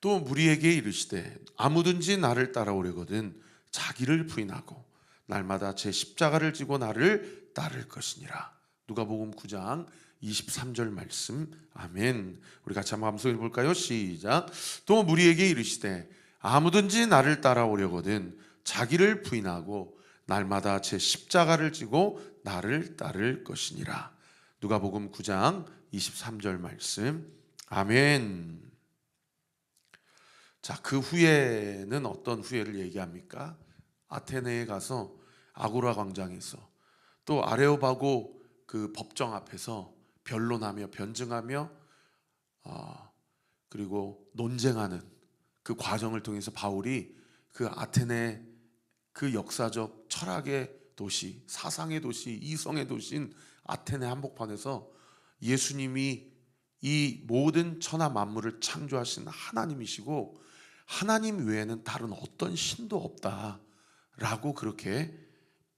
또 무리에게 이르시되 아무든지 나를 따라오려거든 자기를 부인하고 날마다 제 십자가를 지고 나를 따를 것이니라. 누가복음 9장 23절 말씀. 아멘. 우리 같이 한번 함성해 볼까요? 시작. 또 무리에게 이르시되 아무든지 나를 따라오려거든 자기를 부인하고 날마다 제 십자가를 지고 나를 따를 것이니라. 누가복음 9장 23절 말씀. 아멘. 자, 그 후에는 어떤 후회를 얘기합니까? 아테네에 가서 아고라 광장에서 또 아레오바고 그 법정 앞에서 변론하며 변증하며 그리고 논쟁하는 그 과정을 통해서 바울이 그 아테네 그 역사적 철학의 도시, 사상의 도시, 이성의 도시인 아테네 한복판에서 예수님이 이 모든 천하 만물을 창조하신 하나님이시고 하나님 외에는 다른 어떤 신도 없다라고 그렇게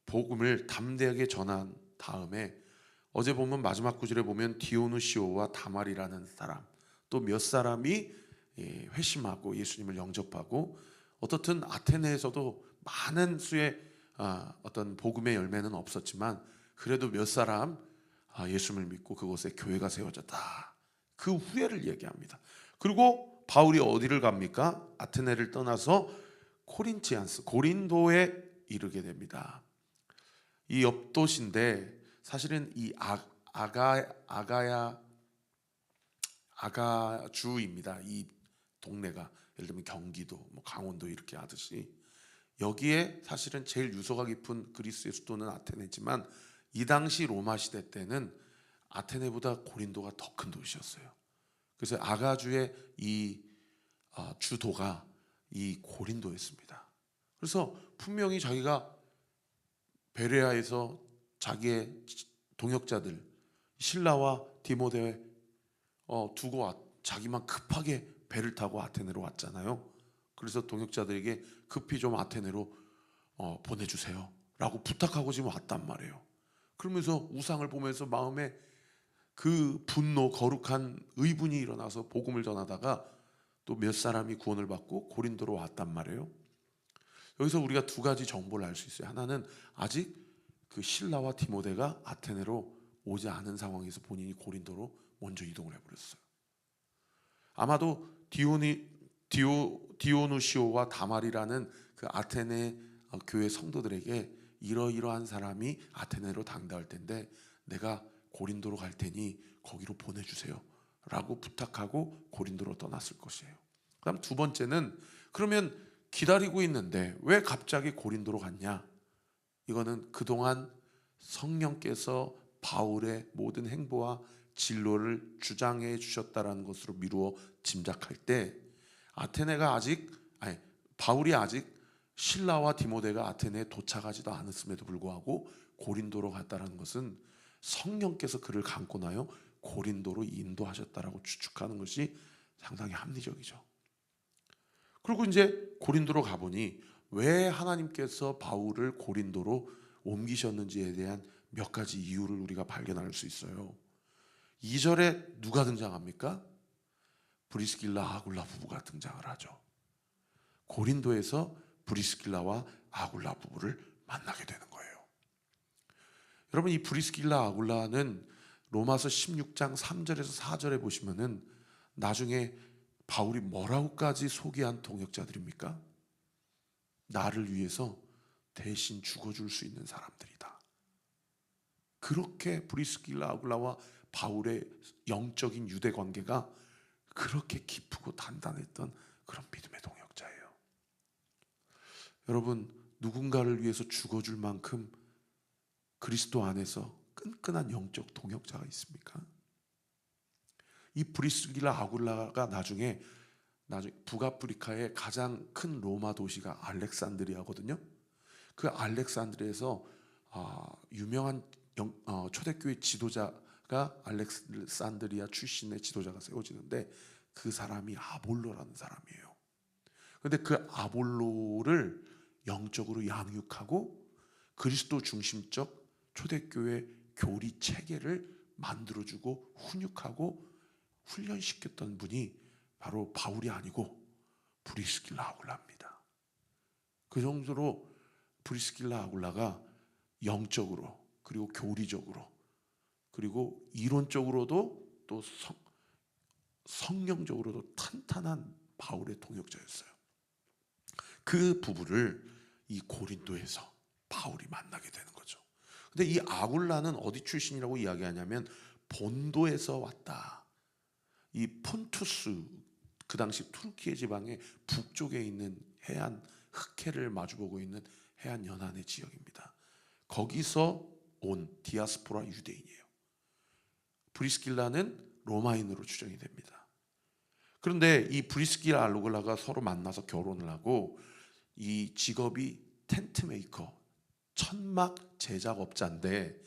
복음을 담대하게 전한 다음에 어제 보면 마지막 구절에 보면 디오누시오와 다말이라는 사람 또 몇 사람이 회심하고 예수님을 영접하고 어떻든 아테네에서도 많은 수의 어떤 복음의 열매는 없었지만 그래도 몇 사람 예수님을 믿고 그곳에 교회가 세워졌다. 그 후회를 얘기합니다. 그리고 바울이 어디를 갑니까? 아테네를 떠나서 코린티안스 고린도에 이르게 됩니다. 이 옆도시인데 사실은 이 아가주입니다. 이 동네가 예를 들면 경기도, 뭐 강원도 이렇게 하듯이 여기에 사실은 제일 유서가 깊은 그리스의 수도는 아테네지만 이 당시 로마 시대 때는 아테네보다 고린도가 더 큰 도시였어요. 그래서 아가주의 이 주도가 이 고린도였습니다. 그래서 분명히 자기가 베레아에서 자기의 동역자들 실라와 디모데 두고 자기만 급하게 배를 타고 아테네로 왔잖아요. 그래서 동역자들에게 급히 좀 아테네로 보내주세요 라고 부탁하고 지금 왔단 말이에요. 그러면서 우상을 보면서 마음에 그 분노 거룩한 의분이 일어나서 복음을 전하다가 또 몇 사람이 구원을 받고 고린도로 왔단 말이에요. 여기서 우리가 두 가지 정보를 알 수 있어요. 하나는 아직 그 실라와 디모데가 아테네로 오지 않은 상황에서 본인이 고린도로 먼저 이동을 해버렸어요. 아마도 디오누시오와 다말이라는 그 아테네 교회 성도들에게 이러이러한 사람이 아테네로 당도할 텐데 내가 고린도로 갈 테니 거기로 보내주세요 라고 부탁하고 고린도로 떠났을 것이에요. 그다음 두 번째는 그러면 기다리고 있는데 왜 갑자기 고린도로 갔냐? 이거는 그동안 성령께서 바울의 모든 행보와 진로를 주장해 주셨다라는 것으로 미루어 짐작할 때 바울이 아직 실라와 디모데가 아테네에 도착하지도 않았음에도 불구하고 고린도로 갔다라는 것은 성령께서 그를 감고 나요 고린도로 인도하셨다라고 추측하는 것이 상당히 합리적이죠. 그리고 이제 고린도로 가보니 왜 하나님께서 바울을 고린도로 옮기셨는지에 대한 몇 가지 이유를 우리가 발견할 수 있어요. 2절에 누가 등장합니까? 브리스길라 아굴라 부부가 등장을 하죠. 고린도에서 브리스길라와 아굴라 부부를 만나게 되는 거예요. 여러분 이 브리스길라 아굴라는 로마서 16장 3절에서 4절에 보시면은 나중에 바울이 뭐라고까지 소개한 동역자들입니까? 나를 위해서 대신 죽어줄 수 있는 사람들이다. 그렇게 브리스길라 아굴라와 바울의 영적인 유대 관계가 그렇게 깊고 단단했던 그런 믿음의 동역자예요. 여러분 누군가를 위해서 죽어줄 만큼 그리스도 안에서 끈끈한 영적 동역자가 있습니까? 이 브리스길라 아굴라가 나중에 북아프리카의 가장 큰 로마 도시가 알렉산드리아거든요. 그 알렉산드리아에서 유명한 초대교회 지도자가 알렉산드리아 출신의 지도자가 세워지는데 그 사람이 아볼로라는 사람이에요. 그런데 그 아볼로를 영적으로 양육하고 그리스도 중심적 초대교회 교리 체계를 만들어주고 훈육하고 훈련시켰던 분이 바로 바울이 아니고 브리스길라 아굴라입니다. 그 정도로 브리스길라 아굴라가 영적으로 그리고 교리적으로 그리고 이론적으로도 또 성령적으로도 탄탄한 바울의 동역자였어요. 그 부부를 이 고린도에서 바울이 만나게 되는 거죠. 근데 이 아굴라는 어디 출신이라고 이야기하냐면 본도에서 왔다. 이 폰투스, 그 당시 투르키예 지방의 북쪽에 있는 해안 흑해를 마주보고 있는 해안 연안의 지역입니다. 거기서 온 디아스포라 유대인이에요. 브리스길라는 로마인으로 추정이 됩니다. 그런데 이 브리스길라 아굴라가 서로 만나서 결혼을 하고 이 직업이 텐트 메이커, 천막 제작업자인데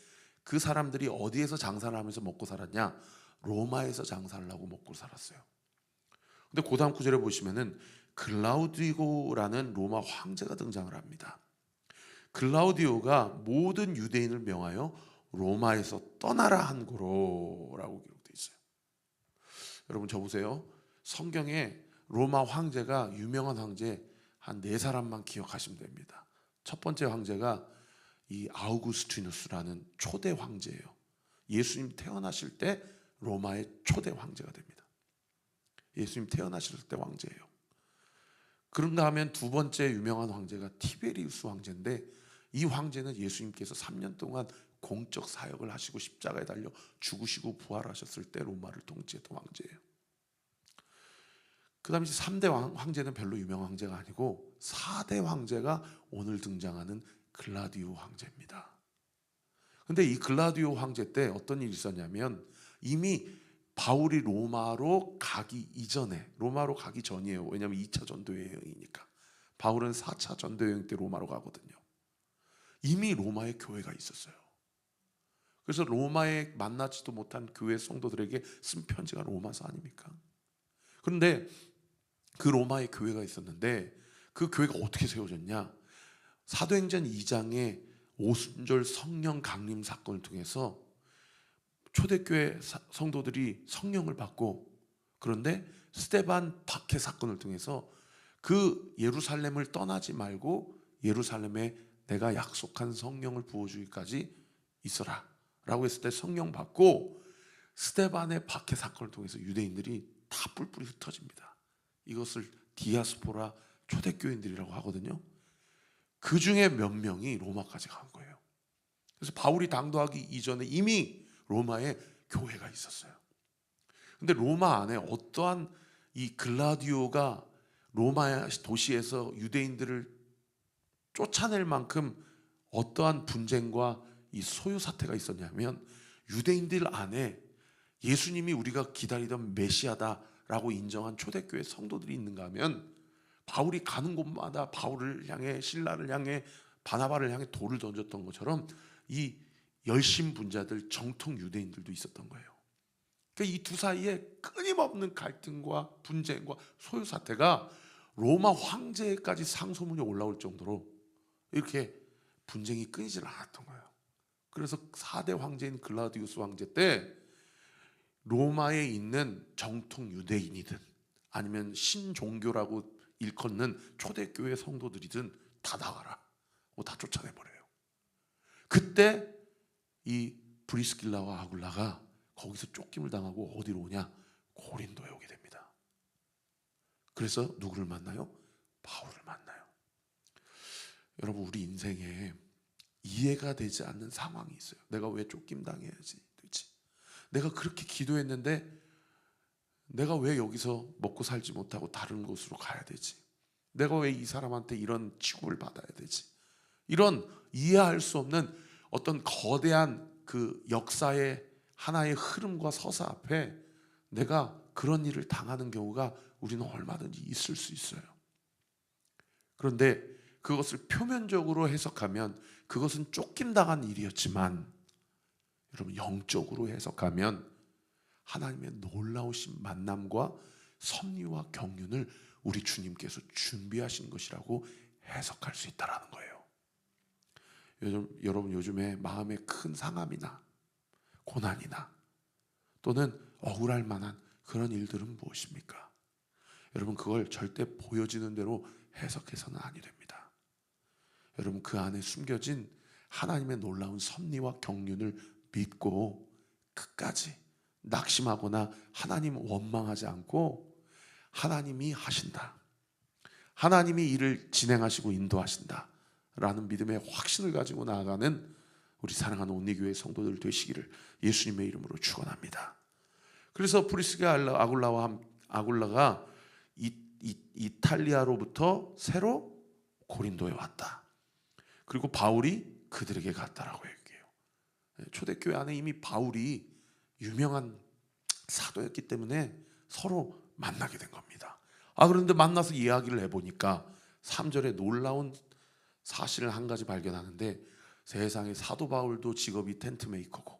그 사람들이 어디에서 장사를 하면서 먹고 살았냐? 로마에서 장사를 하고 먹고 살았어요. 근데 그 다음 구절에 보시면은 글라우디오라는 로마 황제가 등장을 합니다. 글라우디오가 모든 유대인을 명하여 로마에서 떠나라 한 거로라고 기록되어 있어요. 여러분 저 보세요. 성경에 로마 황제가 유명한 황제 한 4사람만 기억하시면 됩니다. 첫 번째 황제가 이 아우구스티누스라는 초대 황제예요. 예수님 태어나실 때 로마의 초대 황제가 됩니다. 예수님 태어나실 때 황제예요. 그런가 하면 두 번째 유명한 황제가 티베리우스 황제인데 이 황제는 예수님께서 3년 동안 공적 사역을 하시고 십자가에 달려 죽으시고 부활하셨을 때 로마를 통치했던 황제예요. 그 다음에 3대 황제는 별로 유명한 황제가 아니고 4대 황제가 오늘 등장하는 글라디오 황제입니다. 근데 이 글라디오 황제 때 어떤 일이 있었냐면 이미 바울이 로마로 가기 이전에, 로마로 가기 전이에요. 왜냐하면 2차 전도 여행이니까. 바울은 4차 전도 여행 때 로마로 가거든요. 이미 로마에 교회가 있었어요. 그래서 로마에 만나지도 못한 교회 성도들에게 쓴 편지가 로마서 아닙니까? 그런데 그 로마에 교회가 있었는데 그 교회가 어떻게 세워졌냐? 사도행전 2장의 오순절 성령 강림 사건을 통해서 초대교회 성도들이 성령을 받고, 그런데 스데반 박해 사건을 통해서 그 예루살렘을 떠나지 말고 예루살렘에 내가 약속한 성령을 부어주기까지 있어라 라고 했을 때 성령 받고 스데반의 박해 사건을 통해서 유대인들이 다 뿔뿔이 흩어집니다. 이것을 디아스포라 초대교인들이라고 하거든요. 그 중에 몇 명이 로마까지 간 거예요. 그래서 바울이 당도하기 이전에 이미 로마에 교회가 있었어요. 근데 로마 안에 어떠한 이 글라디오가 로마 도시에서 유대인들을 쫓아낼 만큼 어떠한 분쟁과 이 소요 사태가 있었냐면 유대인들 안에 예수님이 우리가 기다리던 메시아다라고 인정한 초대교회 성도들이 있는가 하면 바울이 가는 곳마다 바울을 향해 실라를 향해 바나바를 향해 돌을 던졌던 것처럼 이 열심 분자들 정통 유대인들도 있었던 거예요. 그러니까 이 두 사이에 끊임없는 갈등과 분쟁과 소요 사태가 로마 황제까지 상소문이 올라올 정도로 이렇게 분쟁이 끊이질 않았던 거예요. 그래서 4대 황제인 글라디우스 황제 때 로마에 있는 정통 유대인이든 아니면 신종교라고 일컫는 초대교회 성도들이든 다 나가라, 다 쫓아내버려요. 그때 이 브리스길라와 아굴라가 거기서 쫓김을 당하고 어디로 오냐? 고린도에 오게 됩니다. 그래서 누구를 만나요? 바울을 만나요. 여러분, 우리 인생에 이해가 되지 않는 상황이 있어요. 내가 왜 쫓김 당해야지 도대체? 내가 그렇게 기도했는데 내가 왜 여기서 먹고 살지 못하고 다른 곳으로 가야 되지? 내가 왜 이 사람한테 이런 취급을 받아야 되지? 이런 이해할 수 없는 어떤 거대한 그 역사의 하나의 흐름과 서사 앞에 내가 그런 일을 당하는 경우가 우리는 얼마든지 있을 수 있어요. 그런데 그것을 표면적으로 해석하면 그것은 쫓김당한 일이었지만, 여러분 영적으로 해석하면 하나님의 놀라우신 만남과 섭리와 경륜을 우리 주님께서 준비하신 것이라고 해석할 수 있다는 거예요. 여러분 요즘에 마음에 큰 상함이나 고난이나 또는 억울할 만한 그런 일들은 무엇입니까? 여러분 그걸 절대 보여지는 대로 해석해서는 아니 됩니다. 여러분 그 안에 숨겨진 하나님의 놀라운 섭리와 경륜을 믿고 끝까지 낙심하거나 하나님 원망하지 않고 하나님이 하신다, 하나님이 일을 진행하시고 인도하신다 라는 믿음의 확신을 가지고 나아가는 우리 사랑하는 온리교회 성도들 되시기를 예수님의 이름으로 축원합니다. 그래서 브리스길라 아굴라가 이탈리아로부터 새로 고린도에 왔다. 그리고 바울이 그들에게 갔다라고 얘기해요. 초대교회 안에 이미 바울이 유명한 사도였기 때문에 서로 만나게 된 겁니다. 그런데 만나서 이야기를 해보니까 3절에 놀라운 사실을 한 가지 발견하는데, 세상에 사도 바울도 직업이 텐트 메이커고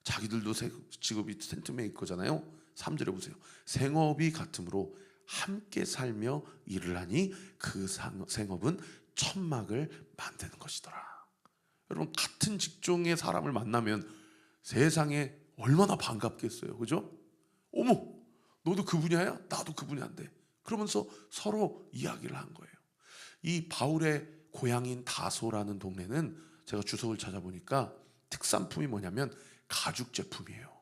자기들도 직업이 텐트 메이커잖아요. 3절에 보세요. 생업이 같으므로 함께 살며 일을 하니 그 생업은 천막을 만드는 것이더라. 여러분 같은 직종의 사람을 만나면 세상에 얼마나 반갑겠어요, 그죠? 어머, 너도 그 분야야? 나도 그 분야인데. 그러면서 서로 이야기를 한 거예요. 이 바울의 고향인 다소라는 동네는 제가 주석을 찾아보니까 특산품이 뭐냐면 가죽 제품이에요.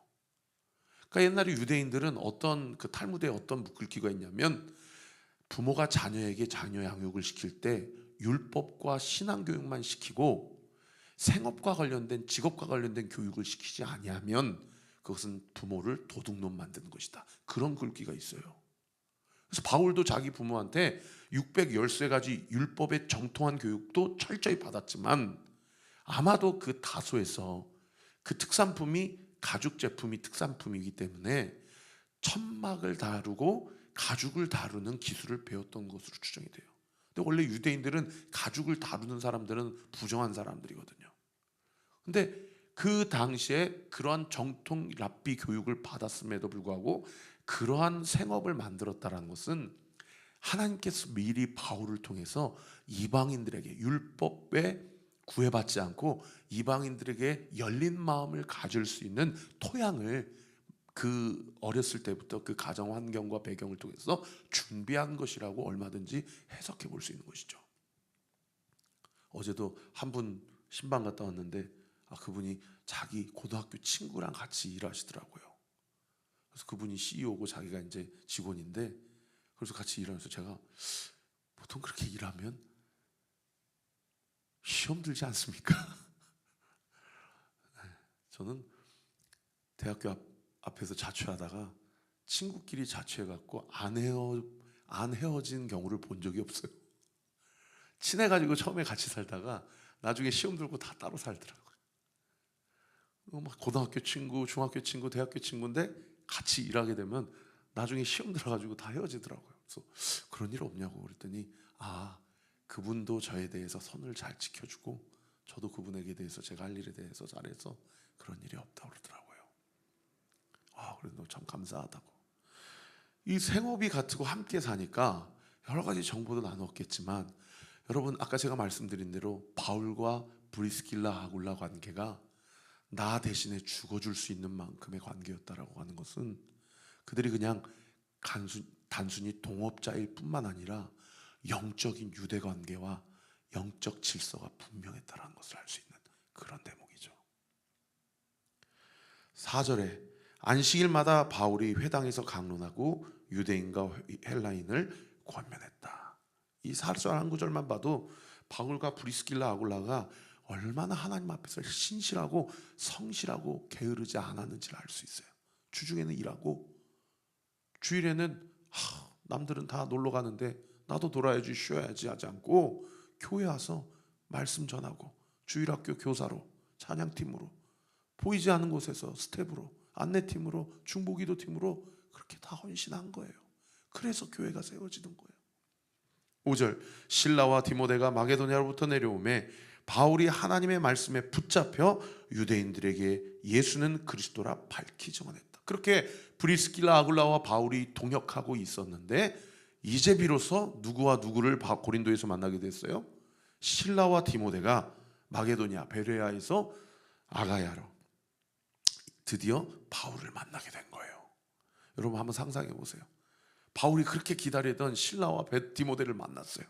그러니까 옛날에 유대인들은 어떤 그 탈무드에 어떤 묶을기가 있냐면, 부모가 자녀에게 자녀 양육을 시킬 때 율법과 신앙 교육만 시키고 생업과 관련된 직업과 관련된 교육을 시키지 아니하면 그것은 부모를 도둑놈 만드는 것이다. 그런 글귀가 있어요. 그래서 바울도 자기 부모한테 613가지 율법의 정통한 교육도 철저히 받았지만, 아마도 그 다소에서 그 특산품이 가죽 제품이 특산품이기 때문에 천막을 다루고 가죽을 다루는 기술을 배웠던 것으로 추정이 돼요. 근데 원래 유대인들은 가죽을 다루는 사람들은 부정한 사람들이거든요. 근데 그 당시에 그러한 정통 랍비 교육을 받았음에도 불구하고 그러한 생업을 만들었다는 것은 하나님께서 미리 바울을 통해서 이방인들에게 율법에 구애받지 않고 이방인들에게 열린 마음을 가질 수 있는 토양을 그 어렸을 때부터 그 가정 환경과 배경을 통해서 준비한 것이라고 얼마든지 해석해 볼 수 있는 것이죠. 어제도 한 분 신방 갔다 왔는데 그분이 자기 고등학교 친구랑 같이 일하시더라고요. 그래서 그분이 CEO고 자기가 이제 직원인데, 그래서 같이 일하면서 제가 보통 그렇게 일하면 시험 들지 않습니까? 저는 대학교 앞에서 자취하다가 친구끼리 자취해갖고 안 헤어진 경우를 본 적이 없어요. 친해가지고 처음에 같이 살다가 나중에 시험 들고 다 따로 살더라고요. 막 고등학교 친구, 중학교 친구, 대학교 친구인데 같이 일하게 되면 나중에 시험 들어가지고 다 헤어지더라고요. 그래서 그런 일 없냐고 그랬더니 그분도 저에 대해서 선을 잘 지켜주고 저도 그분에게 대해서 제가 할 일에 대해서 잘해서 그런 일이 없다고 그러더라고요. 그래서 참 감사하다고. 이 생업이 같고 함께 사니까 여러 가지 정보도 나눴겠지만, 여러분 아까 제가 말씀드린 대로 바울과 브리스길라 아굴라 관계가 나 대신에 죽어줄 수 있는 만큼의 관계였다라고 하는 것은 그들이 그냥 단순히 동업자일 뿐만 아니라 영적인 유대 관계와 영적 질서가 분명했다는 것을 알 수 있는 그런 대목이죠. 4절에 안식일마다 바울이 회당에서 강론하고 유대인과 헬라인을 권면했다. 이 4절 한 구절만 봐도 바울과 브리스길라 아굴라가 얼마나 하나님 앞에서 신실하고 성실하고 게으르지 않았는지를 알 수 있어요. 주중에는 일하고 주일에는 남들은 다 놀러 가는데 나도 놀아야지 쉬어야지 하지 않고 교회 와서 말씀 전하고 주일학교 교사로, 찬양팀으로, 보이지 않는 곳에서 스텝으로, 안내팀으로, 중보기도팀으로 그렇게 다 헌신한 거예요. 그래서 교회가 세워지는 거예요. 5절 실라와 디모데가 마게도냐로부터 내려오매 바울이 하나님의 말씀에 붙잡혀 유대인들에게 예수는 그리스도라 밝히 증언했다. 그렇게 브리스길라 아굴라와 바울이 동역하고 있었는데 이제 비로소 누구와 누구를 고린도에서 만나게 됐어요? 실라와 디모데가 마게도냐 베레아에서 아가야로 드디어 바울을 만나게 된 거예요. 여러분 한번 상상해 보세요. 바울이 그렇게 기다리던 실라와 디모데를 만났어요.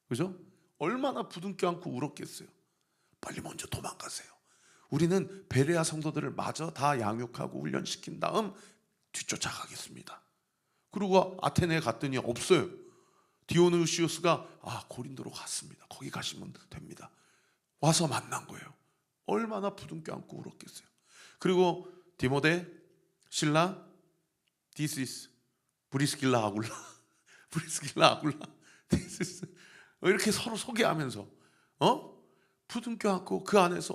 그죠? 얼마나 부둥켜 안고 울었겠어요. 빨리 먼저 도망가세요. 우리는 베레아 성도들을 마저 다 양육하고 훈련시킨 다음 뒤쫓아가겠습니다. 그리고 아테네에 갔더니 없어요. 디오누시우스가 고린도로 갔습니다. 거기 가시면 됩니다. 와서 만난 거예요. 얼마나 부둥켜 안고 울었겠어요. 그리고 디모데, 실라, 디시스, 브리스길라 아굴라, 브리스길라 아굴라, 디시스 이렇게 서로 소개하면서 부둥켜 안고 그 안에서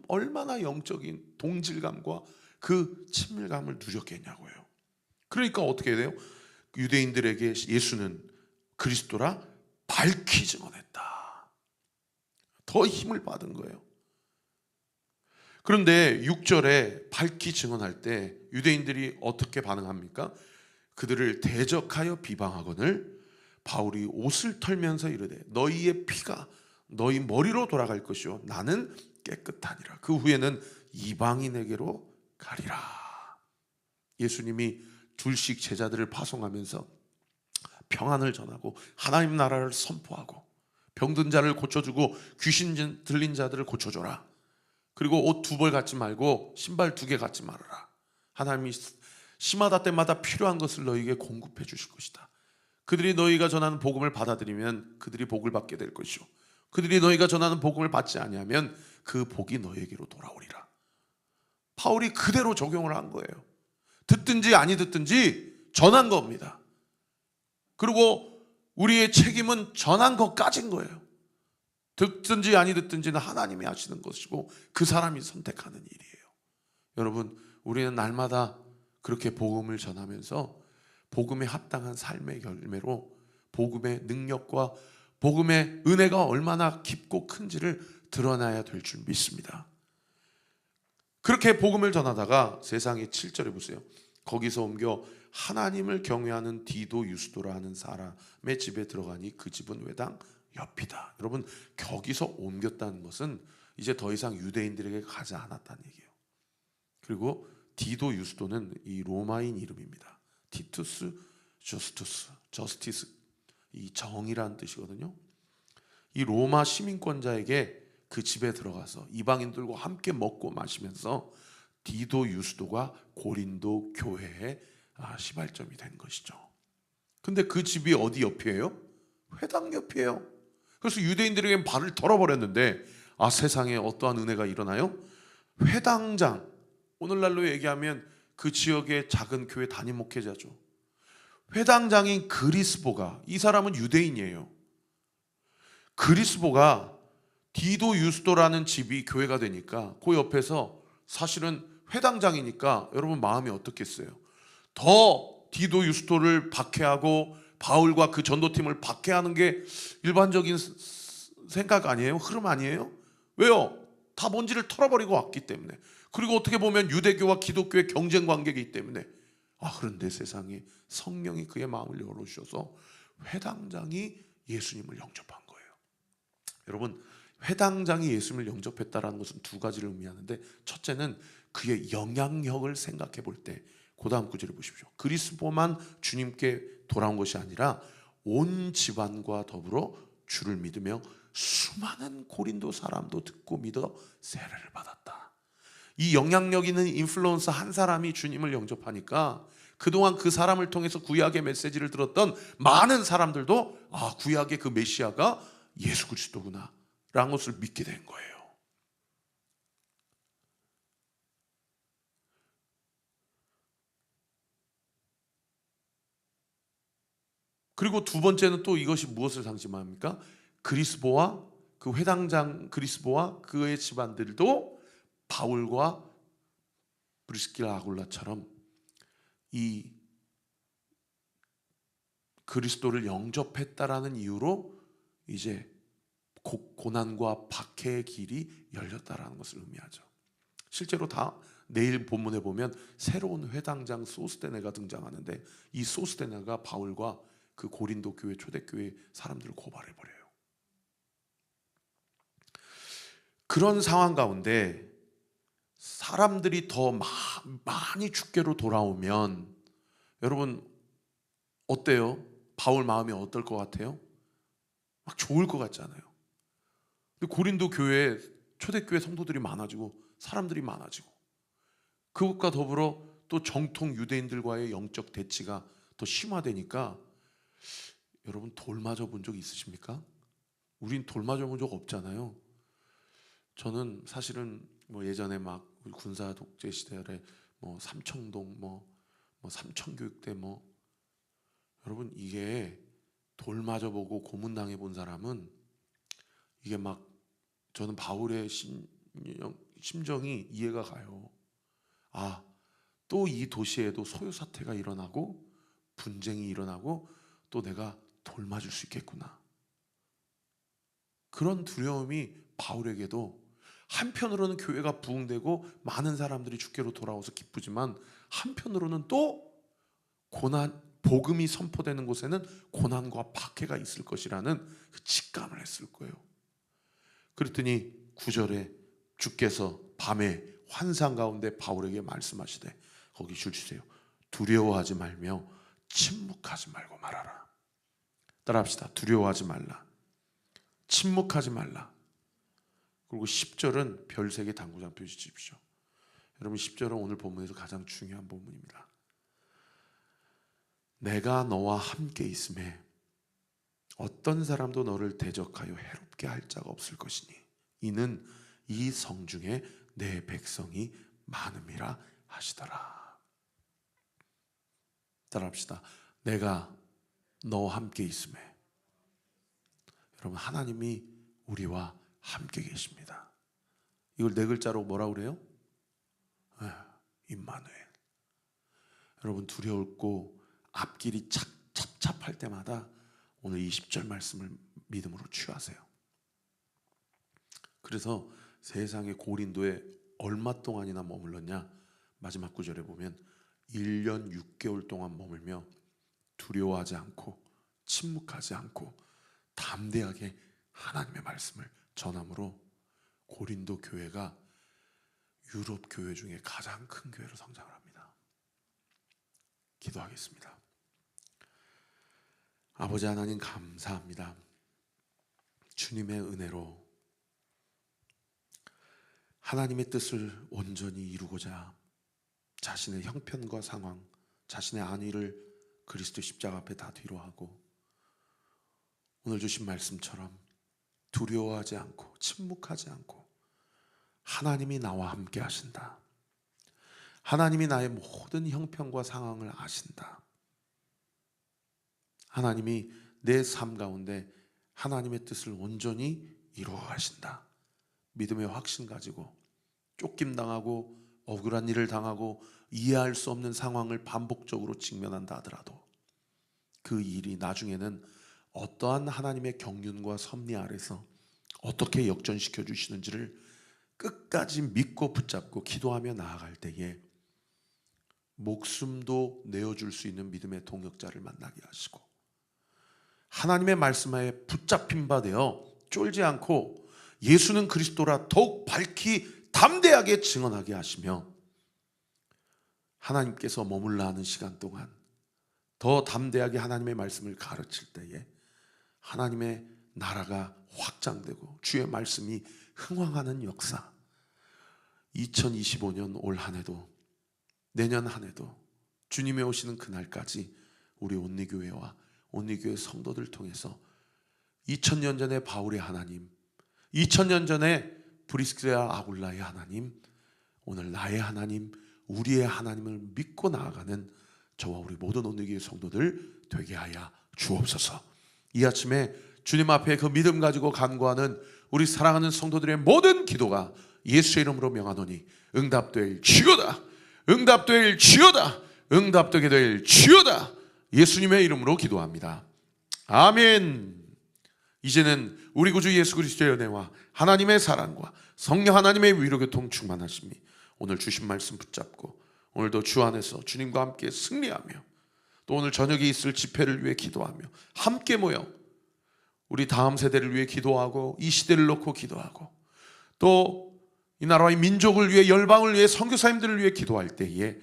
얼마나 영적인 동질감과 그 친밀감을 누렸겠냐고요. 그러니까 어떻게 돼요? 유대인들에게 예수는 그리스도라 밝히 증언했다. 더 힘을 받은 거예요. 그런데 6절에 밝히 증언할 때 유대인들이 어떻게 반응합니까? 그들을 대적하여 비방하거늘 바울이 옷을 털면서 이르되 너희의 피가 너희 머리로 돌아갈 것이요 나는 깨끗하니라. 그 후에는 이방인에게로 가리라. 예수님이 둘씩 제자들을 파송하면서 평안을 전하고 하나님 나라를 선포하고 병든 자를 고쳐주고 귀신 들린 자들을 고쳐줘라. 그리고 옷 2벌 갖지 말고 신발 2개 갖지 말아라. 하나님이 시마다 때마다 필요한 것을 너희에게 공급해 주실 것이다. 그들이 너희가 전하는 복음을 받아들이면 그들이 복을 받게 될 것이요 그들이 너희가 전하는 복음을 받지 아니하면 그 복이 너희에게로 돌아오리라. 바울이 그대로 적용을 한 거예요. 듣든지 아니 듣든지 전한 겁니다. 그리고 우리의 책임은 전한 것까지인 거예요. 듣든지 아니 듣든지는 하나님이 하시는 것이고 그 사람이 선택하는 일이에요. 여러분, 우리는 날마다 그렇게 복음을 전하면서 복음에 합당한 삶의 열매로 복음의 능력과 복음의 은혜가 얼마나 깊고 큰지를 드러나야 될 줄 믿습니다. 그렇게 복음을 전하다가 세상의 7절에 보세요. 거기서 옮겨 하나님을 경외하는 디도 유스도라 하는 사람의 집에 들어가니 그 집은 외당 옆이다. 여러분, 거기서 옮겼다는 것은 이제 더 이상 유대인들에게 가지 않았다는 얘기예요. 그리고 디도 유스도는 이 로마인 이름입니다. 티투스 저스투스, 저스티스, 이 정의라는 뜻이거든요. 이 로마 시민권자에게 그 집에 들어가서 이방인들과 함께 먹고 마시면서 디도 유스도가 고린도 교회의 시발점이 된 것이죠. 근데 그 집이 어디 옆이에요? 회당 옆이에요. 그래서 유대인들에게 발을 털어버렸는데 세상에 어떠한 은혜가 일어나요? 회당장, 오늘날로 얘기하면 그 지역의 작은 교회 담임 목회자죠. 회당장인 그리스보가, 이 사람은 유대인이에요. 그리스보가 디도 유스도라는 집이 교회가 되니까 그 옆에서 사실은 회당장이니까 여러분 마음이 어떻겠어요? 더 디도 유스도를 박해하고 바울과 그 전도팀을 박해하는 게 일반적인 생각 아니에요? 흐름 아니에요? 왜요? 다 먼지를 털어버리고 왔기 때문에. 그리고 어떻게 보면 유대교와 기독교의 경쟁 관계이기 때문에. 그런데 세상에 성령이 그의 마음을 열어주셔서 회당장이 예수님을 영접한 거예요. 여러분, 회당장이 예수님을 영접했다는 것은 2가지를 의미하는데, 첫째는 그의 영향력을 생각해 볼 때 그 다음 구절을 보십시오. 그리스도만 주님께 돌아온 것이 아니라 온 집안과 더불어 주를 믿으며 수많은 고린도 사람도 듣고 믿어 세례를 받았다. 이 영향력 있는 인플루언서 한 사람이 주님을 영접하니까 그동안 그 사람을 통해서 구약의 메시지를 들었던 많은 사람들도 구약의 그 메시아가 예수 그리스도구나 라는 것을 믿게 된 거예요. 그리고 2번째는 또 이것이 무엇을 상징합니까? 그리스보와 그 회당장 그리스보와 그의 집안들도 바울과 브리스길라 아굴라처럼 이 그리스도를 영접했다라는 이유로 이제 고난과 박해의 길이 열렸다라는 것을 의미하죠. 실제로 다 내일 본문에 보면 새로운 회당장 소스데네가 등장하는데, 이 소스데네가 바울과 그 고린도 교회 초대교회 사람들을 고발해버려요. 그런 상황 가운데 사람들이 더 많이 주께로 돌아오면 여러분 어때요? 바울 마음이 어떨 것 같아요? 막 좋을 것 같잖아요. 근데 고린도 교회에 초대교회 성도들이 많아지고 사람들이 많아지고 그것과 더불어 또 정통 유대인들과의 영적 대치가 더 심화되니까 여러분 돌 맞아 본 적 있으십니까? 우린 돌 맞아 본 적 없잖아요. 저는 사실은 예전에 막 군사 독재 시절에 삼청동 삼청교육대 여러분 이게 돌 맞아 보고 고문 당해 본 사람은 이게 막 저는 바울의 심정이 이해가 가요. 아, 또 이 도시에도 소요 사태가 일어나고 분쟁이 일어나고 또 내가 돌 맞을 수 있겠구나. 그런 두려움이 바울에게도 한편으로는 교회가 부흥되고 많은 사람들이 주께로 돌아와서 기쁘지만 한편으로는 또 고난, 복음이 선포되는 곳에는 고난과 박해가 있을 것이라는 그 직감을 했을 거예요. 그랬더니 9절에 주께서 밤에 환상 가운데 바울에게 말씀하시되, 거기 줄 주세요. 두려워하지 말며 침묵하지 말고 말하라. 따라합시다. 두려워하지 말라, 침묵하지 말라. 그리고 10절은 별 3개 당구장 표시 주십시오. 여러분 10절은 오늘 본문에서 가장 중요한 본문입니다. 내가 너와 함께 있음에 어떤 사람도 너를 대적하여 해롭게 할 자가 없을 것이니 이는 이 성중에 내 백성이 많음이라 하시더라. 따라합시다. 내가 너와 함께 있음에. 여러분 하나님이 우리와 함께 계십니다. 이걸 4글자로 뭐라고 그래요? 임마누엘. 여러분 두려웠고 앞길이 찹찹할 때마다 오늘 20절 말씀을 믿음으로 취하세요. 그래서 세상의 고린도에 얼마 동안이나 머물렀냐? 마지막 구절에 보면 1년 6개월 동안 머물며 두려워하지 않고 침묵하지 않고 담대하게 하나님의 말씀을 전함으로 고린도 교회가 유럽 교회 중에 가장 큰 교회로 성장을 합니다. 기도하겠습니다. 아버지 하나님 감사합니다. 주님의 은혜로 하나님의 뜻을 온전히 이루고자 자신의 형편과 상황, 자신의 안위를 그리스도 십자가 앞에 다 뒤로하고 오늘 주신 말씀처럼 두려워하지 않고 침묵하지 않고 하나님이 나와 함께 하신다. 하나님이 나의 모든 형편과 상황을 아신다. 하나님이 내 삶 가운데 하나님의 뜻을 온전히 이루어 가신다. 믿음의 확신 가지고 쫓김당하고 억울한 일을 당하고 이해할 수 없는 상황을 반복적으로 직면한다 하더라도 그 일이 나중에는 어떠한 하나님의 경륜과 섭리 아래서 어떻게 역전시켜 주시는지를 끝까지 믿고 붙잡고 기도하며 나아갈 때에 목숨도 내어줄 수 있는 믿음의 동역자를 만나게 하시고 하나님의 말씀하에 붙잡힌 바 되어 쫄지 않고 예수는 그리스도라 더욱 밝히 담대하게 증언하게 하시며 하나님께서 머물러 하는 시간 동안 더 담대하게 하나님의 말씀을 가르칠 때에 하나님의 나라가 확장되고 주의 말씀이 흥왕하는 역사, 2025년 올 한 해도 내년 한 해도 주님이 오시는 그날까지 우리 온리교회와 온리교회 성도들 통해서 2000년 전에 바울의 하나님, 2000년 전에 브리스길라 아굴라의 하나님, 오늘 나의 하나님, 우리의 하나님을 믿고 나아가는 저와 우리 모든 온리교회 성도들 되게 하여 주옵소서. 이 아침에 주님 앞에 그 믿음 가지고 간구하는 우리 사랑하는 성도들의 모든 기도가 예수의 이름으로 명하노니 응답될 주여다, 응답될 주여다, 응답되게 될 주여다. 예수님의 이름으로 기도합니다. 아멘. 이제는 우리 구주 예수 그리스도의 은혜와 하나님의 사랑과 성령 하나님의 위로교통 충만하심이 오늘 주신 말씀 붙잡고 오늘도 주 안에서 주님과 함께 승리하며 또 오늘 저녁에 있을 집회를 위해 기도하며 함께 모여 우리 다음 세대를 위해 기도하고 이 시대를 놓고 기도하고 또 이 나라의 민족을 위해 열방을 위해 선교사님들을 위해 기도할 때에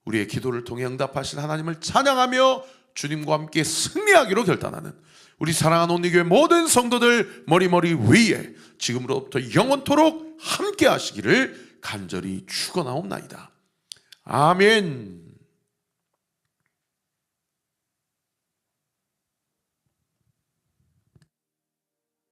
우리의 기도를 통해 응답하신 하나님을 찬양하며 주님과 함께 승리하기로 결단하는 우리 사랑하는 온리교회 모든 성도들 머리머리 위에 지금으로부터 영원토록 함께 하시기를 간절히 축원하옵나이다. 아멘.